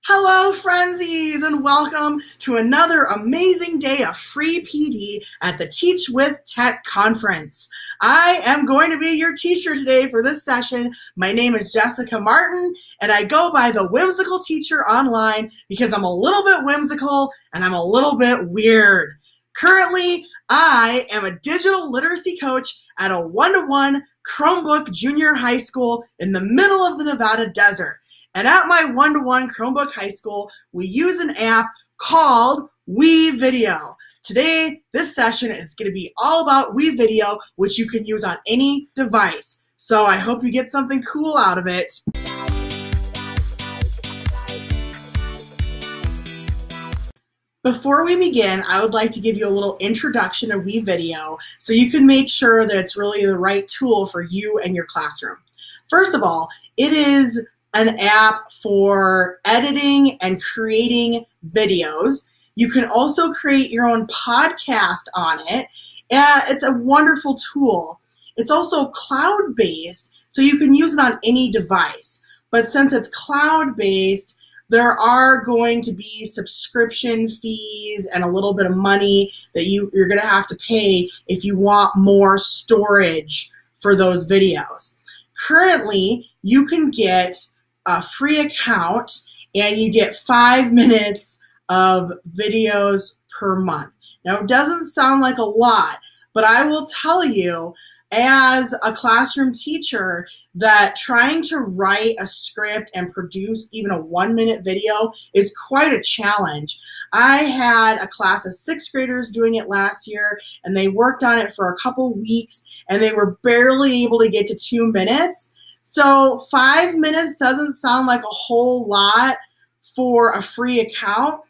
Hello, Frenzies, and welcome to another amazing day of free PD at the Teach with Tech conference. I am going to be your teacher today for this session. My name is Jessica Martin, and I go by the Whimsical Teacher online because I'm a little bit whimsical and I'm a little bit weird. Currently, I am a digital literacy coach at a one-to-one Chromebook junior high school in the middle of the Nevada desert. And at my one-to-one Chromebook high school, we use an app called WeVideo. Today, this session is going to be all about WeVideo, which you can use on any device. So I hope you get something cool out of it. Before we begin, I would like to give you a little introduction to WeVideo so you can make sure that it's really the right tool for you and your classroom. First of all, it is an app for editing and creating videos. You can also create your own podcast on it. It's a wonderful tool. It's also cloud-based, so you can use it on any device. But since it's cloud-based, there are going to be subscription fees and a little bit of money that you're going to have to pay if you want more storage for those videos. Currently, you can get a free account and you get 5 minutes of videos per month. Now, it doesn't sound like a lot, but I will tell you as a classroom teacher that trying to write a script and produce even a 1-minute video is quite a challenge. I had a class of 6th graders doing it last year, and they worked on it for a couple weeks, and they were barely able to get to 2 minutes. So 5 minutes doesn't sound like a whole lot for a free account,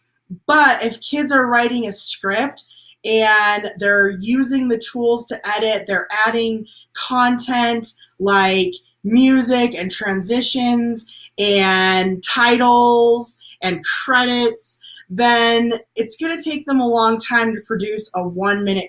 but if kids are writing a script and they're using the tools to edit, they're adding content like music and transitions and titles and credits, then it's going to take them a long time to produce a 1-minute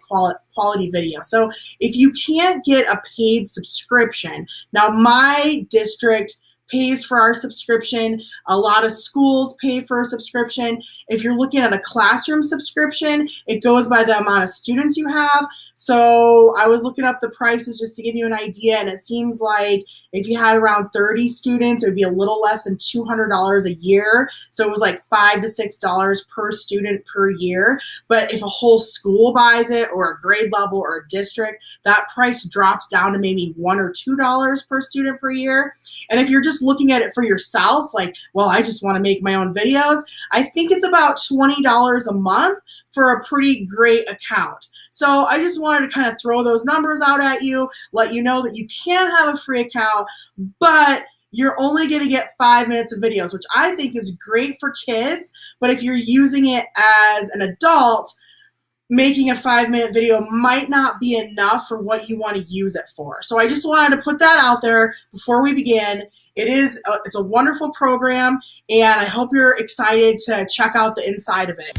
quality video. So if you can't get a paid subscription, now my district pays for our subscription. A lot of schools pay for a subscription. If you're looking at a classroom subscription, it goes by the amount of students you have. So I was looking up the prices just to give you an idea, and it seems like if you had around 30 students, it would be a little less than $200 a year. So it was like $5 to $6 per student per year. But if a whole school buys it, or a grade level or a district, that price drops down to maybe $1 or $2 per student per year. And if you're just looking at it for yourself, like, well, I just want to make my own videos, I think it's about $20 a month for a pretty great account. So I just wanted to kind of throw those numbers out at you, let you know that you can have a free account, but you're only going to get 5 minutes of videos, which I think is great for kids. But if you're using it as an adult, making a 5-minute video might not be enough for what you want to use it for. So I just wanted to put that out there before we begin. It's a wonderful program, and I hope you're excited to check out the inside of it.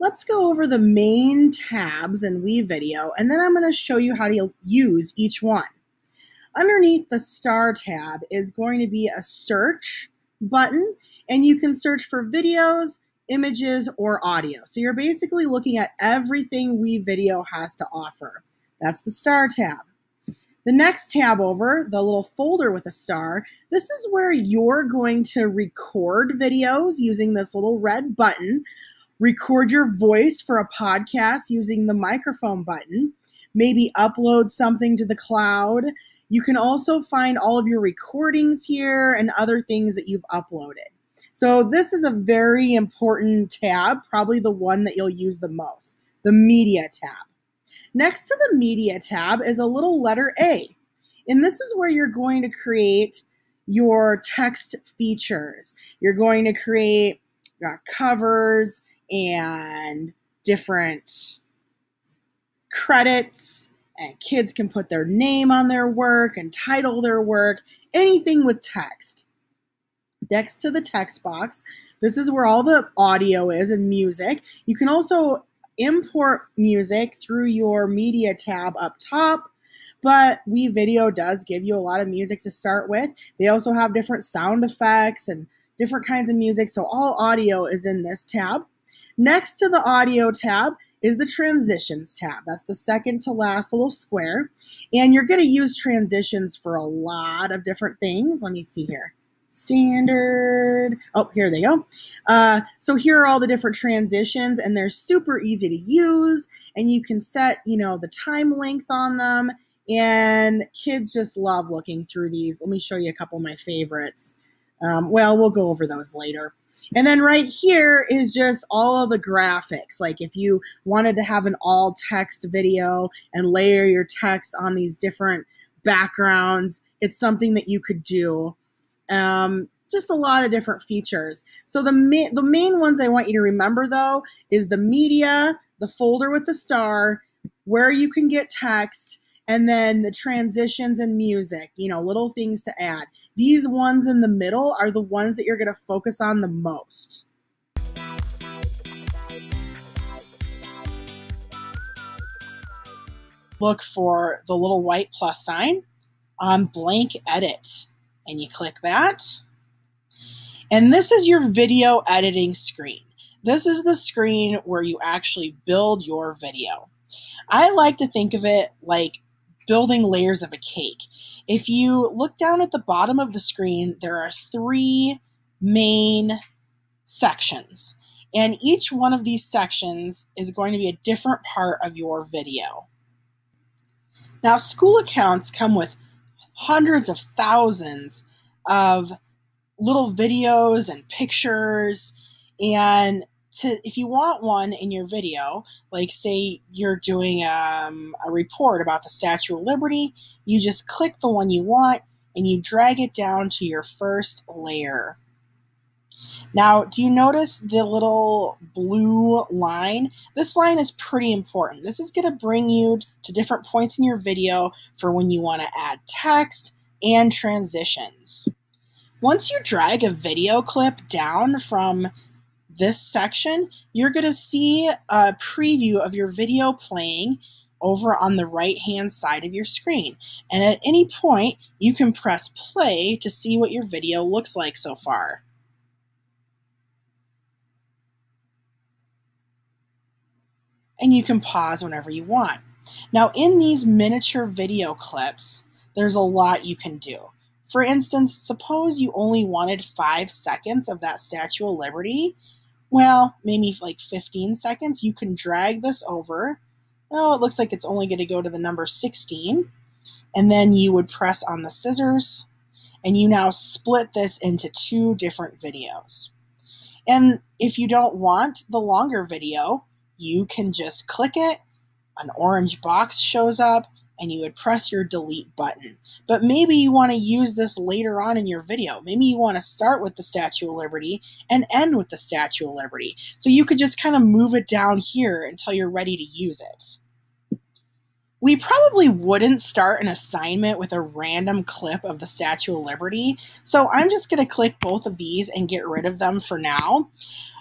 Let's go over the main tabs in WeVideo, and then I'm going to show you how to use each one. Underneath the Star tab is going to be a search button, and you can search for videos, images, or audio. So you're basically looking at everything WeVideo has to offer. That's the Star tab. The next tab over, the little folder with a star, this is where you're going to record videos using this little red button, record your voice for a podcast using the microphone button, maybe upload something to the cloud. You can also find all of your recordings here and other things that you've uploaded. So this is a very important tab, probably the one that you'll use the most, the Media tab. Next to the Media tab is a little letter A, and this is where you're going to create your text features. You're going to create covers and different credits, and kids can put their name on their work and title their work, anything with text. Next to the text box, this is where all the audio is and music. You can also import music through your media tab up top, but WeVideo does give you a lot of music to start with. They also have different sound effects and different kinds of music, so all audio is in this tab. Next to the audio tab is the transitions tab. That's the second to last little square. And you're going to use transitions for a lot of different things. Let me see here. Standard. Oh, here they go. So here are all the different transitions, and they're super easy to use. And you can set, the time length on them. And kids just love looking through these. Let me show you a couple of my favorites. We'll go over those later. And then right here is just all of the graphics. Like if you wanted to have an all text video and layer your text on these different backgrounds, it's something that you could do. Just a lot of different features. So the main ones I want you to remember though is the media, the folder with the star, where you can get text, and then the transitions and music, little things to add. These ones in the middle are the ones that you're going to focus on the most. Look for the little white plus sign on blank edit, and you click that. And this is your video editing screen. This is the screen where you actually build your video. I like to think of it like building layers of a cake. If you look down at the bottom of the screen, there are 3 main sections. And each one of these sections is going to be a different part of your video. Now, school accounts come with hundreds of thousands of little videos and pictures, and if you want one in your video, like say you're doing a report about the Statue of Liberty, you just click the one you want and you drag it down to your first layer. Now, do you notice the little blue line? This line is pretty important. This is going to bring you to different points in your video for when you want to add text and transitions. Once you drag a video clip down from this section, you're going to see a preview of your video playing over on the right-hand side of your screen. And at any point, you can press play to see what your video looks like so far. And you can pause whenever you want. Now, in these miniature video clips, there's a lot you can do. For instance, suppose you only wanted 5 seconds of that Statue of Liberty. Well, maybe like 15 seconds. You can drag this over. Oh, it looks like it's only going to go to the number 16. And then you would press on the scissors, and you now split this into 2 different videos. And if you don't want the longer video, you can just click it, an orange box shows up, and you would press your delete button. But maybe you want to use this later on in your video. Maybe you want to start with the Statue of Liberty and end with the Statue of Liberty. So you could just kind of move it down here until you're ready to use it. We probably wouldn't start an assignment with a random clip of the Statue of Liberty, so I'm just going to click both of these and get rid of them for now.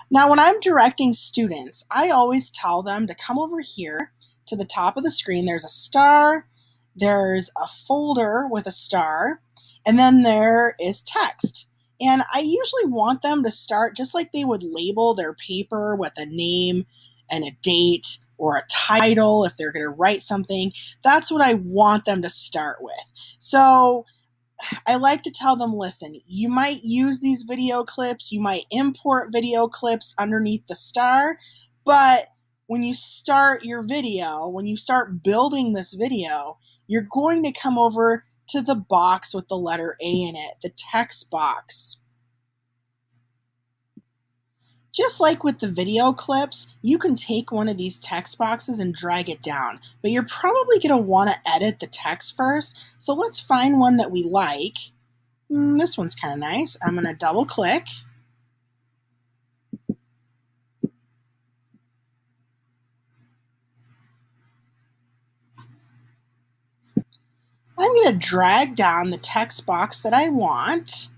Now, when I'm directing students, I always tell them to come over here to the top of the screen. There's a star, there's a folder with a star, and then there is text. And I usually want them to start just like they would label their paper with a name and a date or a title if they're going to write something. That's what I want them to start with. So I like to tell them, listen, you might use these video clips, you might import video clips underneath the star, but when you start your video, when you start building this video, you're going to come over to the box with the letter A in it, the text box. Just like with the video clips, you can take one of these text boxes and drag it down, but you're probably going to want to edit the text first, so let's find one that we like. This one's kind of nice. I'm going to double click. I'm going to drag down the text box that I want.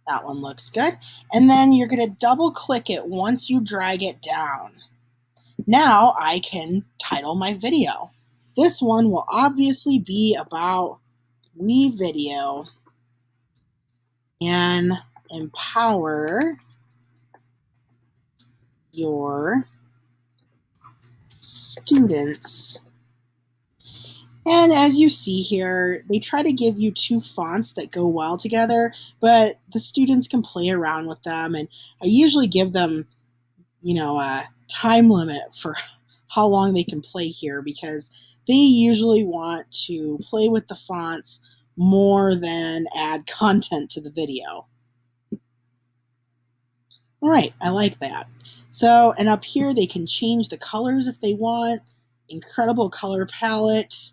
That one looks good. And then you're going to double click it once you drag it down. Now I can title my video. This one will obviously be about WeVideo and empower your students. And as you see here, they try to give you two fonts that go well together, but the students can play around with them. And I usually give them, a time limit for how long they can play here, because they usually want to play with the fonts more than add content to the video. All right, I like that. So, and up here they can change the colors if they want. Incredible color palette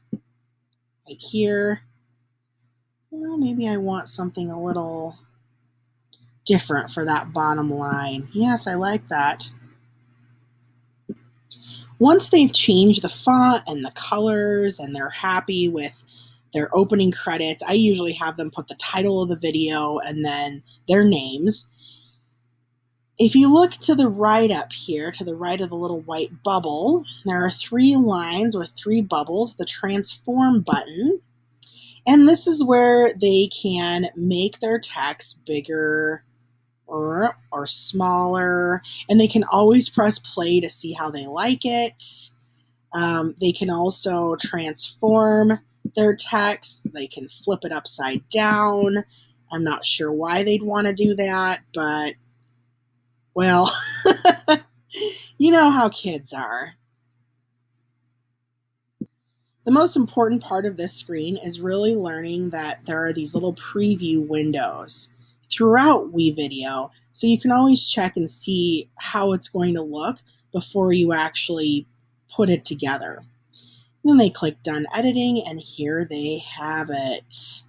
right here. Well, maybe I want something a little different for that bottom line. Yes, I like that. Once they've changed the font and the colors and they're happy with their opening credits, I usually have them put the title of the video and then their names. If you look to the right up here, to the right of the little white bubble, there are 3 lines with 3 bubbles, the transform button. And this is where they can make their text bigger or smaller, and they can always press play to see how they like it. They can also transform their text. They can flip it upside down. I'm not sure why they'd want to do that, but, well, you know how kids are. The most important part of this screen is really learning that there are these little preview windows throughout WeVideo, so you can always check and see how it's going to look before you actually put it together. Then they click Done Editing, and here they have it.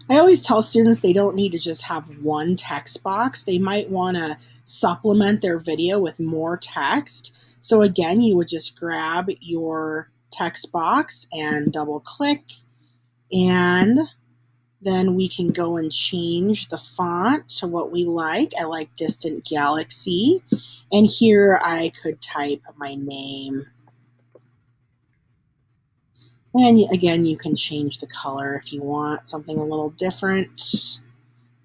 I always tell students they don't need to just have one text box. They might want to supplement their video with more text. So again, you would just grab your text box and double click, and then we can go and change the font to what we like. I like Distant Galaxy, and here I could type my name. And again, you can change the color if you want something a little different.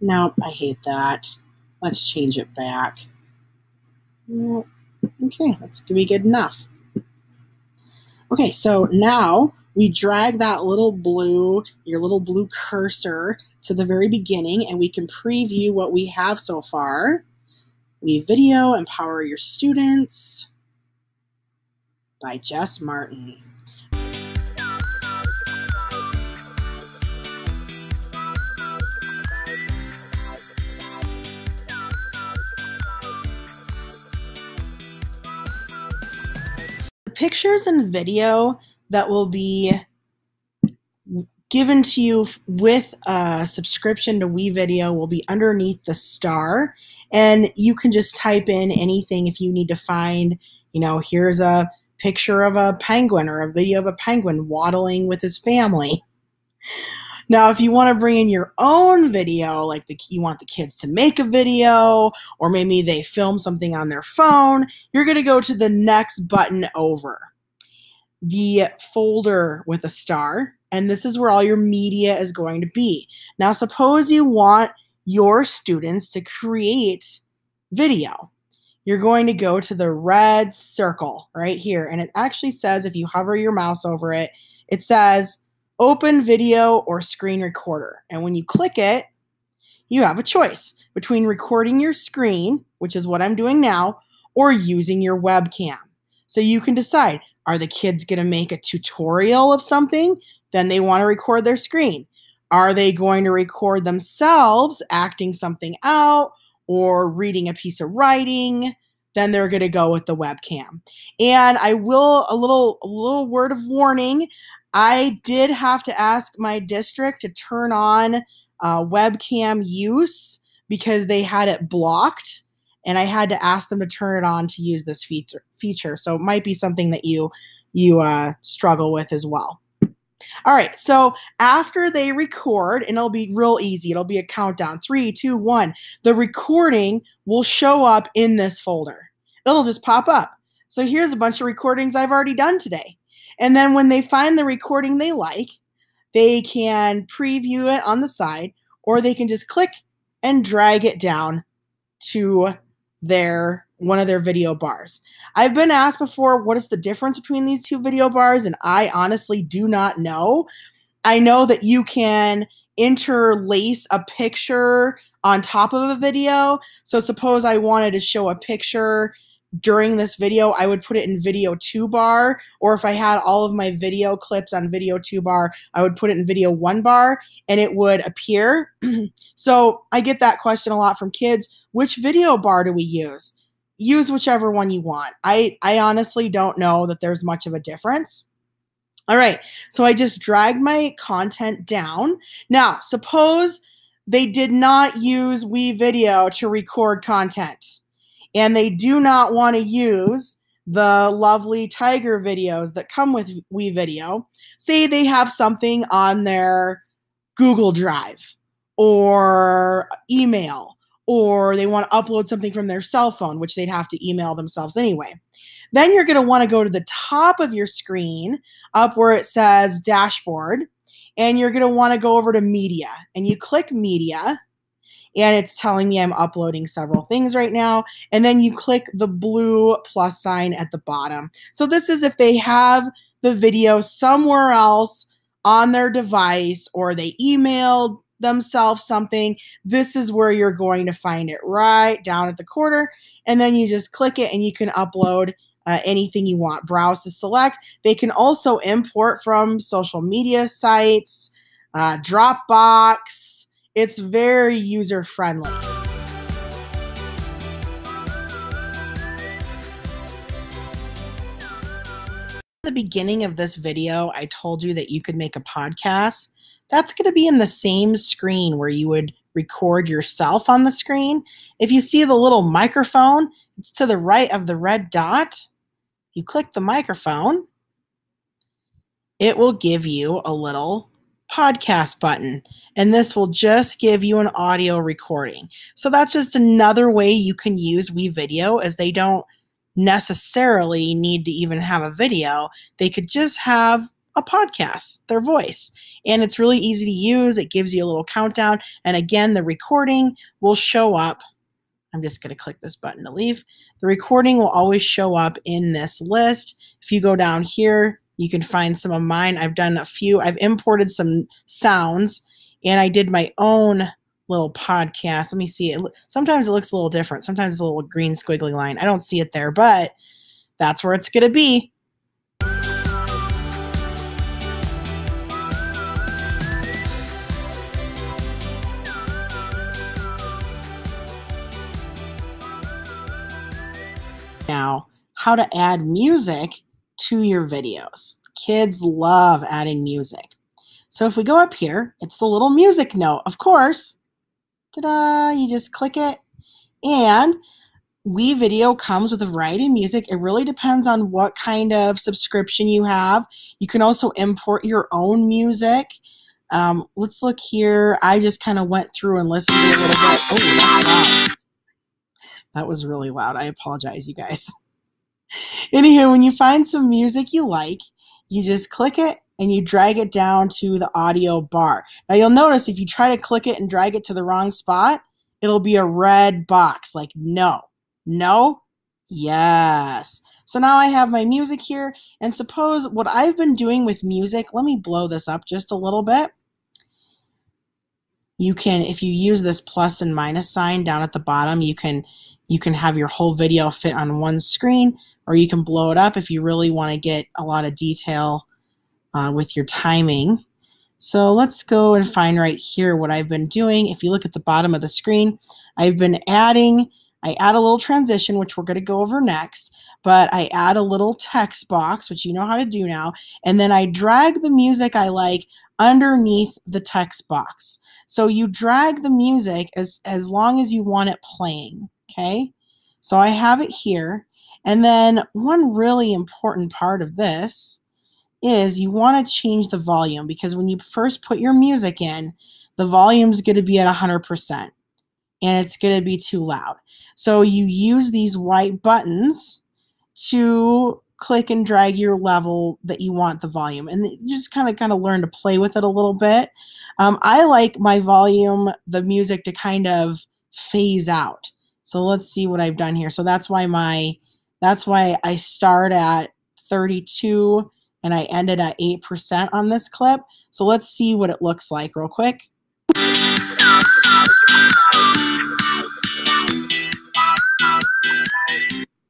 Nope, I hate that. Let's change it back. Okay, that's gonna be good enough. Okay, so now we drag that your little blue cursor to the very beginning, and we can preview what we have so far. WeVideo, Empower Your Students by Jess Martin. Pictures and video that will be given to you with a subscription to WeVideo will be underneath the star, and you can just type in anything if you need to find, here's a picture of a penguin or a video of a penguin waddling with his family. Now, if you want to bring in your own video, like you want the kids to make a video, or maybe they film something on their phone, you're going to go to the next button over, the folder with a star, and this is where all your media is going to be. Now, suppose you want your students to create video. You're going to go to the red circle right here, and it actually says, if you hover your mouse over it, it says Open Video or Screen Recorder. And when you click it, you have a choice between recording your screen, which is what I'm doing now, or using your webcam. So you can decide, are the kids going to make a tutorial of something? Then they want to record their screen. Are they going to record themselves acting something out or reading a piece of writing? Then they're going to go with the webcam. And I will, a little word of warning, I did have to ask my district to turn on webcam use because they had it blocked, and I had to ask them to turn it on to use this feature. So it might be something that you struggle with as well. All right, so after they record, and it'll be real easy, it'll be a countdown, 3, 2, 1. The recording will show up in this folder. It'll just pop up. So here's a bunch of recordings I've already done today. And then when they find the recording they like, they can preview it on the side, or they can just click and drag it down to one of their video bars. I've been asked before, what is the difference between these two video bars? And I honestly do not know. I know that you can interlace a picture on top of a video. So suppose I wanted to show a picture during this video, I would put it in video 2 bar, or if I had all of my video clips on video 2 bar, I would put it in video 1 bar and it would appear. So I get that question a lot from kids. Which video bar do we use? Use whichever one you want. I honestly don't know that there's much of a difference. All right, so I just dragged my content down. Now, suppose they did not use WeVideo to record content, and they do not want to use the lovely tiger videos that come with WeVideo. Say they have something on their Google Drive or email, or they want to upload something from their cell phone, which they'd have to email themselves anyway. Then you're going to want to go to the top of your screen, up where it says dashboard, and you're going to want to go over to media, and you click media, and it's telling me I'm uploading several things right now, and then you click the blue plus sign at the bottom. So this is if they have the video somewhere else on their device, or they emailed themselves something, this is where you're going to find it, right down at the corner, and then you just click it and you can upload anything you want. Browse to select. They can also import from social media sites, Dropbox. It's very user-friendly. At the beginning of this video, I told you that you could make a podcast. That's going to be in the same screen where you would record yourself on the screen. If you see the little microphone, it's to the right of the red dot. You click the microphone, it will give you a little podcast button, and this will just give you an audio recording. So that's just another way you can use WeVideo, as they don't necessarily need to even have a video. They could just have a podcast, their voice, and it's really easy to use. It gives you a little countdown, and again, the recording will show up. I'm just going to click this button to leave. The recording will always show up in this list. If you go down here, you can find some of mine. I've done a few. I've imported some sounds, and I did my own little podcast. Let me see. Sometimes it looks a little different. Sometimes it's a little green squiggly line. I don't see it there, but that's where it's going to be. Now, how to add music to your videos. Kids love adding music. So if we go up here, it's the little music note, of course. Ta-da! You just click it, and WeVideo comes with a variety of music. It really depends on what kind of subscription you have. You can also import your own music. Let's look here. I just kind of went through and listened to a little bit. Oh, that's loud. That was really loud. I apologize, you guys. Anywho, when you find some music you like, you just click it and you drag it down to the audio bar. Now you'll notice if you try to click it and drag it to the wrong spot, it'll be a red box like no, no, yes. So now I have my music here, and suppose what I've been doing with music, let me blow this up just a little bit. You can, if you use this plus and minus sign down at the bottom, you can have your whole video fit on one screen, or you can blow it up if you really want to get a lot of detail with your timing. So let's go and find right here what I've been doing. If you look at the bottom of the screen, I've been adding, I add a little transition, which we're going to go over next, but I add a little text box, which you know how to do now, and then I drag the music I like underneath the text box. So you drag the music as long as you want it playing, okay? So I have it here, and then one really important part of this is you want to change the volume, because when you first put your music in, the volume's going to be at 100%, and it's going to be too loud. So you use these white buttons to click and drag your level that you want the volume, and you just kind of learn to play with it a little bit. I like my volume, the music, to kind of phase out. So let's see what I've done here. So that's why I start at 32 and I ended at 8% on this clip. So let's see what it looks like real quick.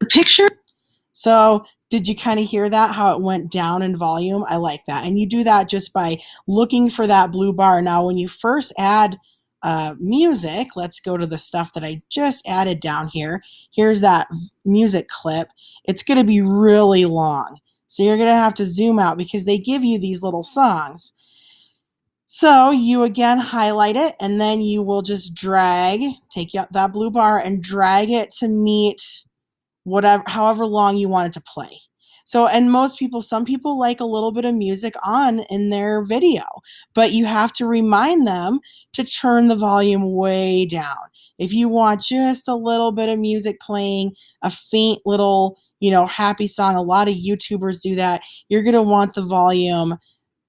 The picture. So did you kind of hear that, how it went down in volume? I like that. And you do that just by looking for that blue bar. Now, when you first add music, let's go to the stuff that I just added down here. Here's that music clip. It's going to be really long. So you're going to have to zoom out because they give you these little songs. So you again highlight it, and then you will just take up that blue bar and drag it to meet however long you want it to play. So, and some people like a little bit of music on in their video, but you have to remind them to turn the volume way down. If you want just a little bit of music playing, a faint little, happy song, a lot of YouTubers do that, you're going to want the volume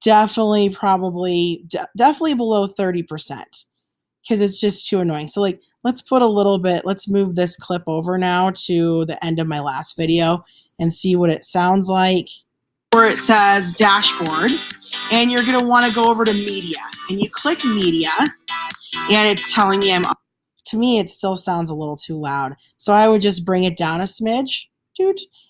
definitely below 30%. Because it's just too annoying. So let's move this clip over now to the end of my last video and see what it sounds like. Where it says dashboard, and you're gonna wanna go over to media, and you click media, and it's telling me to me, it still sounds a little too loud. So I would just bring it down a smidge,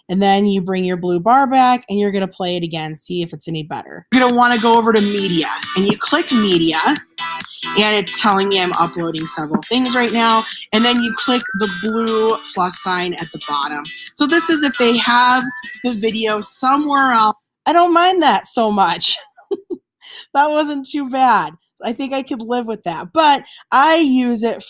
and then you bring your blue bar back, and you're gonna play it again, see if it's any better. You're gonna wanna go over to media, and you click media, and it's telling me I'm uploading several things right now. And then you click the blue plus sign at the bottom. So this is if they have the video somewhere else. I don't mind that so much. That wasn't too bad. I think I could live with that. But I use it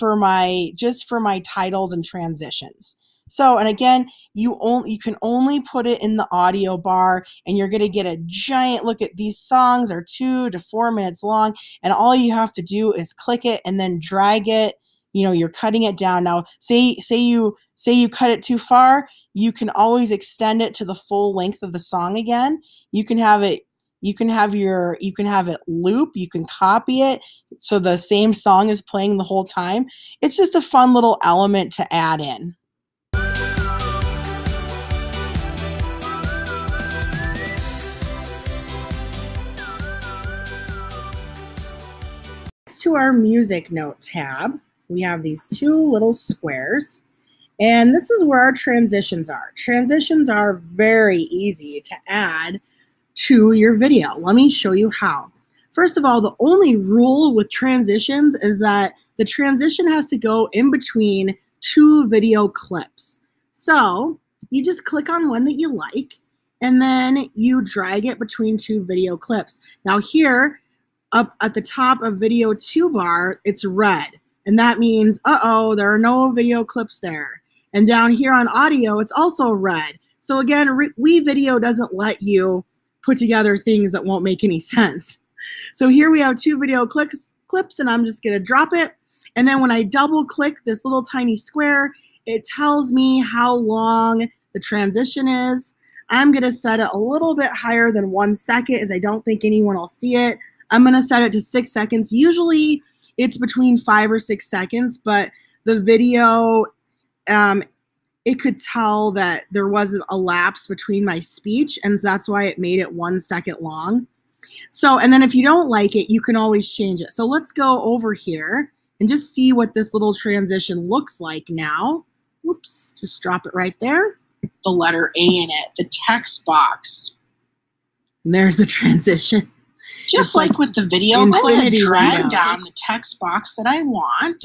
just for my titles and transitions. So, and again, you can only put it in the audio bar, and you're going to get a giant look at these songs are 2 to 4 minutes long, and all you have to do is click it and then drag it. You're cutting it down. Now, say you cut it too far, you can always extend it to the full length of the song again. You can have it loop, you can copy it so the same song is playing the whole time. It's just a fun little element to add in. To our music note tab, we have these 2 little squares, and this is where our transitions are. Transitions are very easy to add to your video. Let me show you how. First of all, the only rule with transitions is that the transition has to go in between 2 video clips. So you just click on one that you like, and then you drag it between 2 video clips. Now here, up at the top of video 2 bar, it's red. And that means, uh-oh, there are no video clips there. And down here on audio, it's also red. So again, WeVideo doesn't let you put together things that won't make any sense. So here we have 2 video clips, and I'm just gonna drop it. And then when I double click this little tiny square, it tells me how long the transition is. I'm gonna set it a little bit higher than 1 second, as I don't think anyone will see it. I'm going to set it to 6 seconds. Usually it's between 5 or 6 seconds, but the video, it could tell that there was a lapse between my speech, and that's why it made it 1 second long. So, and then if you don't like it, you can always change it. So let's go over here and just see what this little transition looks like now. Whoops, just drop it right there. The letter A in it, the text box. And there's the transition. Just like with the video, I'm going to drag down the text box that I want.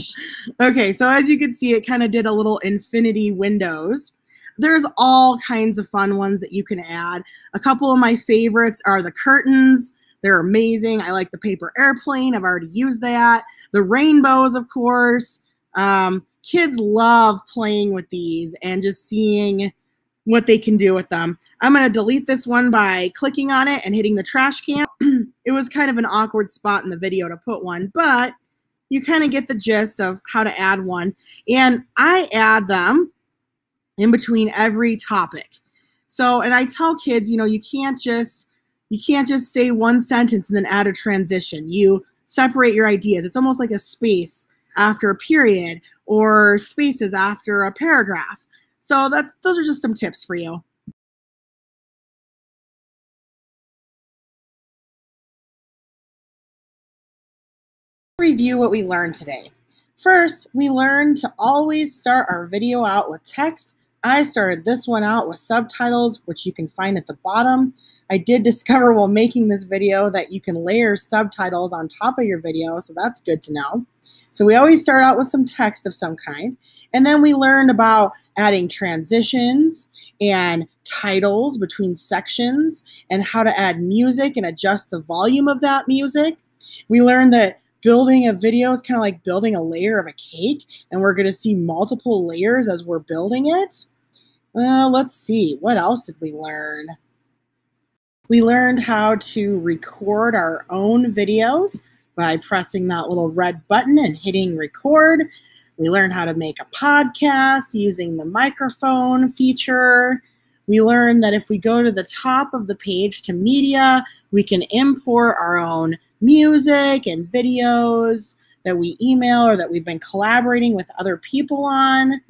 Okay, so as you can see, it kind of did a little infinity windows. There's all kinds of fun ones that you can add. A couple of my favorites are the curtains. They're amazing. I like the paper airplane. I've already used that. The rainbows, of course. Kids love playing with these and just seeing what they can do with them. I'm going to delete this one by clicking on it and hitting the trash can. It was kind of an awkward spot in the video to put one, but you kind of get the gist of how to add one. And I add them in between every topic. So, and I tell kids, you can't just say one sentence and then add a transition. You separate your ideas. It's almost like a space after a period or spaces after a paragraph. So those are just some tips for you. Review what we learned today. First, we learned to always start our video out with text. I started this one out with subtitles, which you can find at the bottom. I did discover while making this video that you can layer subtitles on top of your video, so that's good to know. So we always start out with some text of some kind. And then we learned about adding transitions and titles between sections and how to add music and adjust the volume of that music. We learned that building a video is kind of like building a layer of a cake, and we're going to see multiple layers as we're building it. Let's see, what else did we learn? We learned how to record our own videos by pressing that little red button and hitting record. We learned how to make a podcast using the microphone feature. We learned that if we go to the top of the page to media, we can import our own music and videos that we email or that we've been collaborating with other people on.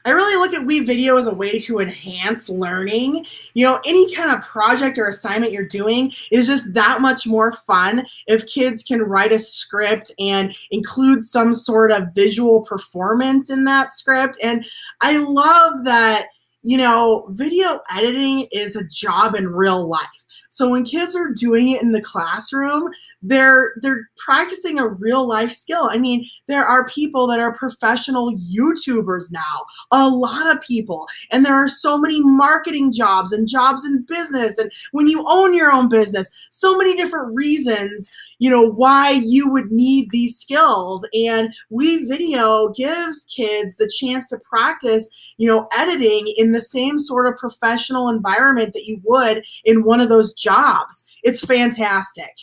I really look at WeVideo as a way to enhance learning. Any kind of project or assignment you're doing is just that much more fun if kids can write a script and include some sort of visual performance in that script. And I love that, video editing is a job in real life. So when kids are doing it in the classroom, they're practicing a real life skill. I mean, there are people that are professional YouTubers now, a lot of people, and there are so many marketing jobs and jobs in business. And when you own your own business, so many different reasons, why you would need these skills. And WeVideo gives kids the chance to practice, editing in the same sort of professional environment that you would in one of those jobs. It's fantastic.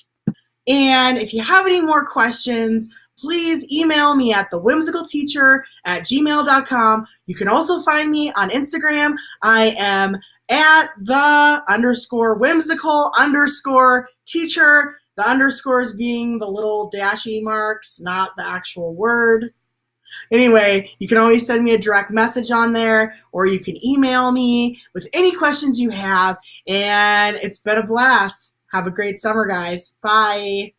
And if you have any more questions, please email me at thewhimsicalteacher@gmail.com. You can also find me on Instagram. I am at _whimsical_teacher. The underscores being the little dashy marks, not the actual word. Anyway, you can always send me a direct message on there, or you can email me with any questions you have. And it's been a blast. Have a great summer, guys. Bye.